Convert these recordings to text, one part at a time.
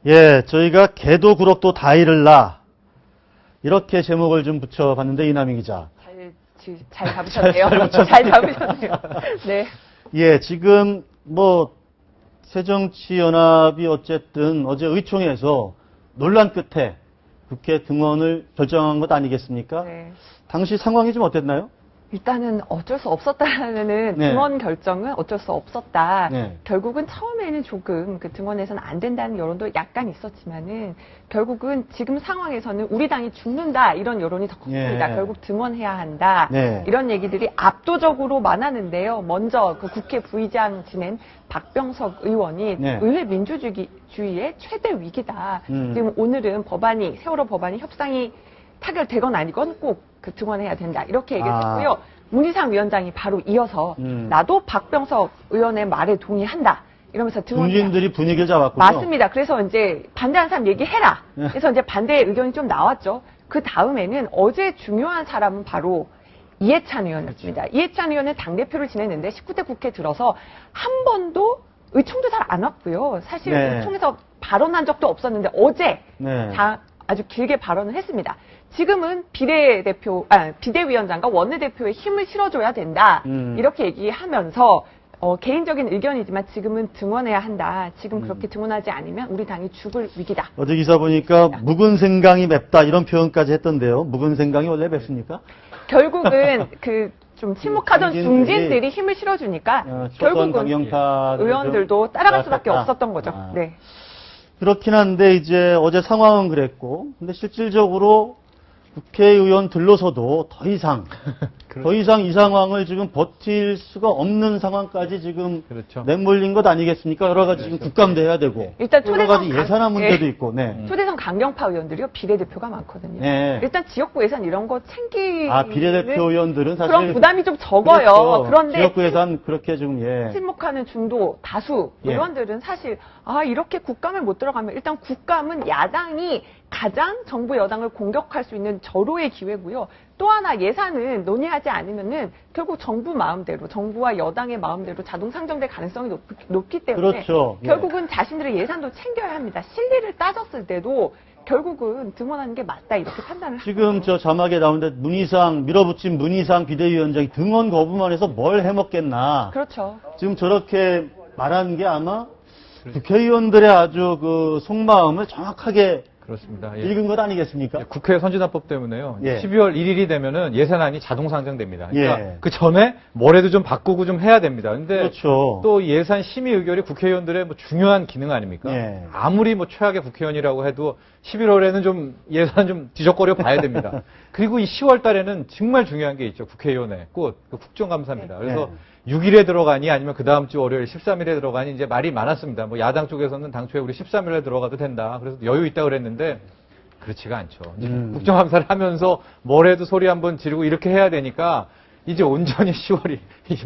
예, 저희가 개도 구럭도 다 잃을라 이렇게 제목을 좀 붙여봤는데 이남희 기자. 잘 잡으셨네요. 잘 잡으셨네요. 네. 예, 지금 뭐 새정치연합이 어쨌든 어제 의총에서 논란 끝에 국회 등원을 결정한 것 아니겠습니까? 네. 당시 상황이 좀 어땠나요? 일단은 어쩔 수 없었다는 네. 등원 결정은 어쩔 수 없었다. 네. 결국은 처음에는 조금 그 등원에서는 안 된다는 여론도 약간 있었지만은 결국은 지금 상황에서는 우리 당이 죽는다 이런 여론이 더 컸습니다. 예. 결국 등원해야 한다. 네. 이런 얘기들이 압도적으로 많았는데요. 먼저 그 국회 부의장 지낸 박병석 의원이 네. 의회 민주주의의 최대 위기다. 음. 지금 오늘은 세월호 법안이 협상이 타결되건 아니건 꼭 그 등원해야 된다. 이렇게 얘기를 했고요. 문희상 위원장이 바로 이어서 나도 박병석 의원의 말에 동의한다. 이러면서 등원해야 중진들이 분위기를 잡았군요. 맞습니다. 그래서 이제 반대하는 사람 얘기해라. 그래서 이제 반대 의견이 좀 나왔죠. 그 다음에는 어제 중요한 사람은 바로 이해찬 의원이었습니다. 그렇죠. 이해찬 의원은 당대표를 지냈는데 19대 국회 들어서 한 번도 의총도 잘 안 왔고요. 사실 네. 의총에서 발언한 적도 없었는데 어제 네. 아주 길게 발언을 했습니다. 지금은 비대위원장과 원내대표의 힘을 실어줘야 된다. 이렇게 얘기하면서 개인적인 의견이지만 지금은 등원해야 한다. 지금 그렇게 등원하지 않으면 우리 당이 죽을 위기다. 어제 기사 보니까 묵은 생강이 맵다 이런 표현까지 했던데요. 묵은 생강이 원래 맵습니까? 결국은 그 좀 침묵하던 중진들이 중진들이 힘을 실어주니까 초선 결국은 강경파 의원들도 따라갈 수밖에 따랐다. 없었던 거죠. 네. 그렇긴 한데 이제 어제 상황은 그랬고 근데 실질적으로 국회의원들로서도 더 이상 이 상황을 지금 버틸 수가 없는 상황까지 지금 그렇죠. 내몰린 것 아니겠습니까? 여러 가지 지금 국감도 해야 되고 일단 여러 가지 예산안 문제도 있고. 네. 초대선 강경파 의원들이요 비례대표가 많거든요. 네. 일단 지역구 예산 이런 거 챙기 비례대표 의원들은 사실 그런 부담이 좀 적어요. 그렇죠. 그런데 지역구 예산 그렇게 좀 침묵하는 중도 다수 예. 의원들은 사실 이렇게 국감을 못 들어가면 일단 국감은 야당이 가장 정부 여당을 공격할 수 있는 절호의 기회고요. 또 하나 예산은 논의하지 않으면은 결국 정부와 여당의 마음대로 자동 상정될 가능성이 높기 때문에 그렇죠. 예. 결국은 자신들의 예산도 챙겨야 합니다. 실리를 따졌을 때도 결국은 등원하는 게 맞다 이렇게 판단을 지금 저 자막에 나오는데 밀어붙인 문희상 비대위원장이 등원 거부만 해서 뭘 해먹겠나. 그렇죠. 지금 저렇게 말하는 게 아마 국회의원들의 아주 그 속마음을 정확하게 그렇습니다. 읽은 것 아니겠습니까? 국회 선진화법 때문에요. 예. 12월 1일이 되면은 예산안이 자동 상정됩니다. 그러니까 예. 그 전에 뭐라도 좀 바꾸고 좀 해야 됩니다. 근데 그렇죠. 또 예산 심의 의결이 국회의원들의 뭐 중요한 기능 아닙니까? 예. 아무리 뭐 최악의 국회의원이라고 해도 11월에는 좀 예산 좀 뒤적거려 봐야 됩니다. 그리고 이 10월 달에는 정말 중요한 게 있죠. 국회의원의 꽃, 그 국정감사입니다. 그래서 6일에 들어가니 아니면 그 다음 주 월요일 13일에 들어가니 이제 말이 많았습니다. 뭐 야당 쪽에서는 당초에 우리 13일에 들어가도 된다. 그래서 여유 있다 그랬는데 그렇지가 않죠. 이제 국정감사를 하면서 뭐래도 소리 한번 지르고 이렇게 해야 되니까 이제 온전히 10월이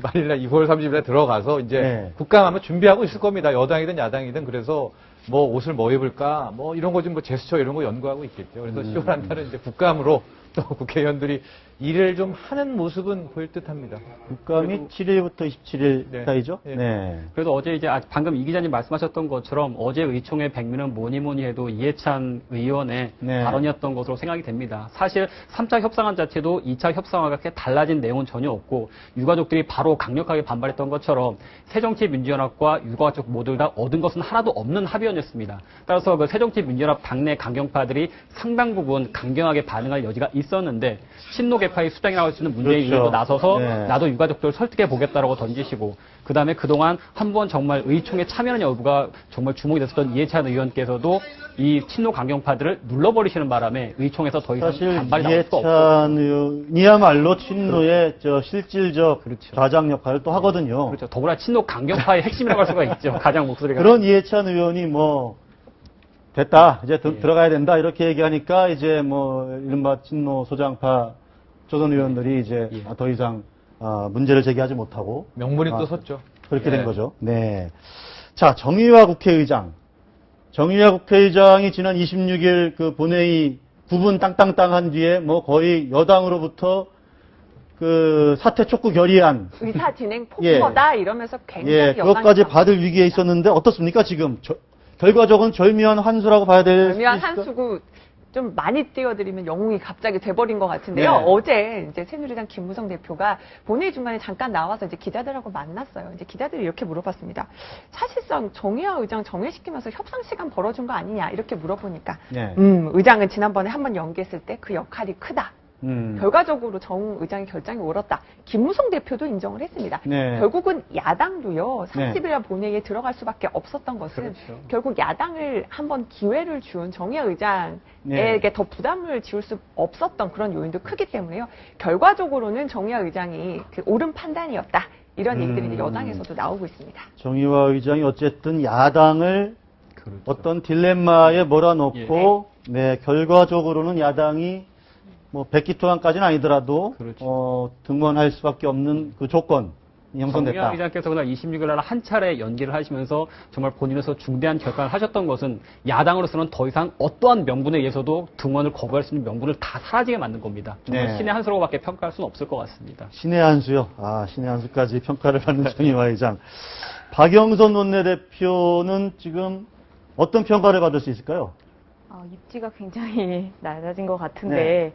말일날 2월 30일에 들어가서 이제 국감하면 준비하고 있을 겁니다. 여당이든 야당이든. 그래서 뭐 옷을 뭐 입을까 뭐 이런 거 좀 뭐 제스처 이런 거 연구하고 있겠죠. 그래서 10월 한 달은 이제 국감으로 또 국회의원들이 일을 좀 하는 모습은 보일 듯합니다. 국감이 7일부터 27일까지죠? 네. 그래도 어제 이제 방금 이 기자님 말씀하셨던 것처럼 어제 의총의 백미는 뭐니 해도 이해찬 의원의 발언이었던 것으로 생각이 됩니다. 사실 3차 협상안 자체도 2차 협상안과 그렇게 달라진 내용은 전혀 없고 유가족들이 바로 강력하게 반발했던 것처럼 새정치민주연합과 유가족 모두 다 얻은 것은 하나도 없는 합의안이었습니다. 따라서 그 새정치민주연합 당내 강경파들이 상당 부분 강경하게 반응할 여지가 있었는데 친노 개파의 수장이라고 할 수 있는 문재인 의원도 나서서 나도 유가족들을 설득해 보겠다라고 던지시고 그다음에 그동안 한번 정말 의총에 참여하는 여부가 정말 주목이 됐었던 이해찬 의원께서도 이 친노 강경파들을 눌러버리시는 바람에 의총에서 더 이상 반발이 나올 수가 없고 이해찬 의원이야말로 친노의 실질적 좌장 역할을 또 하거든요. 그렇죠. 더구나 친노 강경파의 핵심이라고 할 수가 있죠. 가장 목소리가 그런 이해찬 의원이 뭐 됐다 이제 들어가야 된다 이렇게 얘기하니까 이제 뭐 이른바 친노 소장파 조선 의원들이 이제 더 이상 문제를 제기하지 못하고 명분이 또 섰죠. 그렇게 된 거죠. 네. 자, 정의화 국회의장이 지난 26일 그 본회의 9분 땅땅땅 한 뒤에 뭐 거의 여당으로부터 그 사퇴 촉구 결의안 의사 진행 폭거다 이러면서 굉장히 그것까지 받을 위기에 있었는데 어떻습니까 지금 결과적으로는 절묘한 환수라고 봐야 될 수 절묘한 있을까? 한수고 좀 많이 띄워드리면 영웅이 갑자기 돼버린 것 같은데요. 네. 어제 이제 새누리당 김무성 대표가 본회의 중간에 잠깐 나와서 이제 기자들하고 만났어요. 이제 기자들이 이렇게 물어봤습니다. 사실상 정의화 의장 정회시키면서 협상 시간 벌어준 거 아니냐 이렇게 물어보니까 네. 의장은 지난번에 한번 연기했을 때 그 역할이 크다. 음. 결과적으로 정 의장의 결정이 옳았다. 김무성 대표도 인정을 했습니다. 네. 결국은 야당도요. 네. 30일 본회의에 들어갈 수밖에 없었던 것은 그렇죠. 결국 야당을 한번 기회를 준 정의화 의장에게 네. 더 부담을 지울 수 없었던 그런 요인도 크기 때문에요. 결과적으로는 정의화 의장이 그 옳은 판단이었다. 이런 얘기들이 이제 여당에서도 나오고 있습니다. 정의화 의장이 어쨌든 야당을 그렇죠. 어떤 딜레마에 몰아넣고 네, 결과적으로는 야당이 뭐 백기투항까지는 아니더라도 그렇죠. 등원할 수밖에 없는 그 조건이 정의화 형성됐다. 의장께서 그날 26일 날 한 차례 연기를 하시면서 정말 본인으로서 중대한 결단을 하셨던 것은 야당으로서는 더 이상 어떠한 명분에 의해서도 등원을 거부할 수 있는 명분을 다 사라지게 만든 겁니다. 정말 네. 신의 한 수로밖에 평가할 수는 없을 것 같습니다. 신의 한 수요. 신의 한 수까지 평가를 받는 정의화 의장. 박영선 원내대표는 지금 어떤 평가를 받을 수 있을까요? 입지가 굉장히 낮아진 것 같은데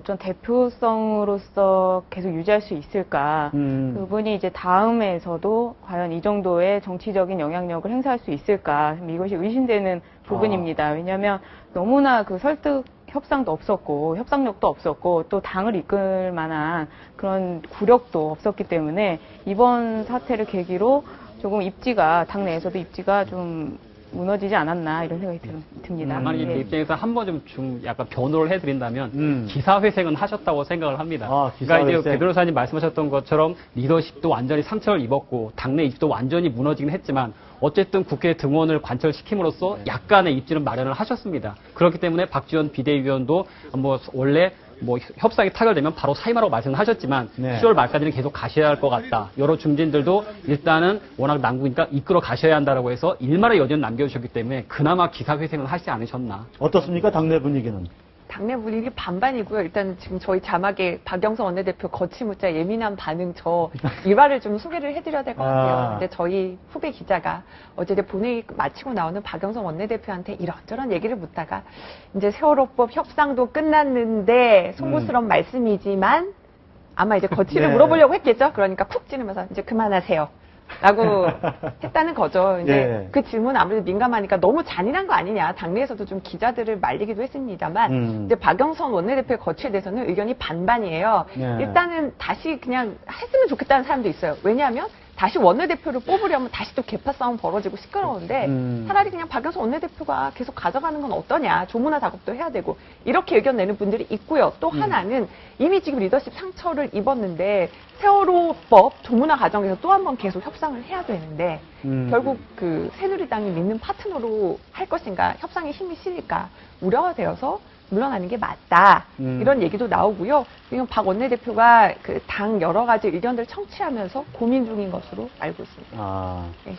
좀 대표성으로서 계속 유지할 수 있을까? 그분이 이제 다음에서도 과연 이 정도의 정치적인 영향력을 행사할 수 있을까? 이것이 의심되는 부분입니다. 왜냐하면 너무나 그 설득 협상도 없었고 협상력도 없었고 또 당을 이끌 만한 그런 구력도 없었기 때문에 이번 사태를 계기로 조금 입지가 당내에서도 입지가 좀 무너지지 않았나 이런 생각이 듭니다. 다만 이 예. 입장에서 한 번 좀 약간 변호를 해드린다면 기사회생은 하셨다고 생각을 합니다. 그러니까 기사회생. 이제 배 변호사님 말씀하셨던 것처럼 리더십도 완전히 상처를 입었고 당내 입지도 완전히 무너지긴 했지만 어쨌든 국회 등원을 관철시킴으로써 약간의 입지는 마련을 하셨습니다. 그렇기 때문에 박지원 비대위원도 뭐 원래 뭐 협상이 타결되면 바로 사임하라고 말씀을 하셨지만 네. 10월 말까지는 계속 가셔야 할 것 같다. 여러 중진들도 일단은 워낙 난국이니까 이끌어 가셔야 한다라고 해서 일말의 여지는 남겨주셨기 때문에 그나마 기사회생을 하지 않으셨나. 어떻습니까? 당내 분위기는? 당내 분위기 반반이고요. 일단 지금 저희 자막에 박영선 원내대표 거치묻자 예민한 반응 저 일화를 좀 소개를 해드려야 될 것 같아요. 근데 저희 후배 기자가 어제 본회의 마치고 나오는 박영선 원내대표한테 이런저런 얘기를 묻다가 이제 세월호법 협상도 끝났는데 송구스러운 말씀이지만 아마 이제 거치를 네. 물어보려고 했겠죠. 그러니까 쿡 찌르면서 이제 그만하세요. 라고 했다는 거죠. 이제 예. 그 질문 아무래도 민감하니까 너무 잔인한 거 아니냐. 당내에서도 좀 기자들을 말리기도 했습니다만, 근데 박영선 원내대표의 거취에 대해서는 의견이 반반이에요. 네. 일단은 다시 그냥 했으면 좋겠다는 사람도 있어요. 왜냐하면 다시 원내대표를 뽑으려면 다시 또 개파 싸움 벌어지고 시끄러운데 차라리 그냥 박영선 원내대표가 계속 가져가는 건 어떠냐. 조문화 작업도 해야 되고 이렇게 의견 내는 분들이 있고요. 또 하나는 이미 지금 리더십 상처를 입었는데 세월호법 조문화 과정에서 또 한 번 계속 협상을 해야 되는데 결국 그 새누리당이 믿는 파트너로 할 것인가 협상에 힘이 실릴까 우려가 되어서 물러나는 게 맞다. 이런 얘기도 나오고요. 지금 박 원내대표가 그 당 여러 가지 의견들 청취하면서 고민 중인 것으로 알고 있습니다. 네.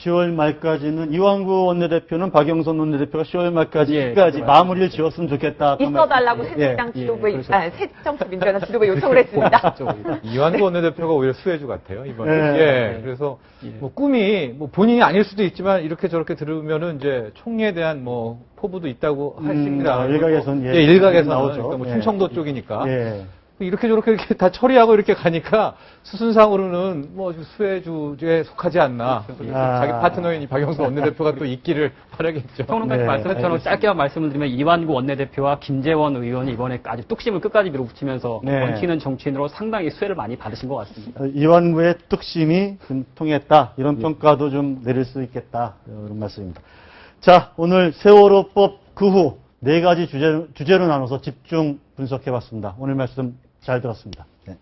10월 말까지는 이완구 원내대표는 박영선 원내대표가 10월 말까지 예, 끝까지 그렇죠. 마무리를 지었으면 좋겠다. 있어달라고 새누리당 지도부에, 새정치민주연합 지도부에 요청을 했습니다. 이완구 원내대표가 오히려 수혜주 같아요, 이번에. 네. 예. 그래서 뭐 꿈이 뭐 본인이 아닐 수도 있지만 이렇게 저렇게 들으면은 이제 총리에 대한 뭐 포부도 있다고 하십니다. 일각에서는 예, 일각에서는 나오죠. 그러니까 뭐 예. 충청도 쪽이니까. 예. 이렇게 저렇게 이렇게 다 처리하고 이렇게 가니까 수순상으로는 뭐 수혜주에 속하지 않나. 자기 파트너인 박영선 원내대표가 또 있기를 바라겠죠. 평론가님 네, 말씀처럼 알겠습니다. 짧게만 말씀을 드리면 이완구 원내대표와 김재원 의원이 이번에 아주 뚝심을 끝까지 밀어붙이면서 네. 얹히는 정치인으로 상당히 수혜를 많이 받으신 것 같습니다. 이완구의 뚝심이 좀 통했다. 이런 평가도 좀 내릴 수 있겠다. 이런 말씀입니다. 자, 오늘 세월호법 그 후 네 가지 주제로 나눠서 집중 분석해봤습니다. 오늘 말씀 잘 들었습니다. 네.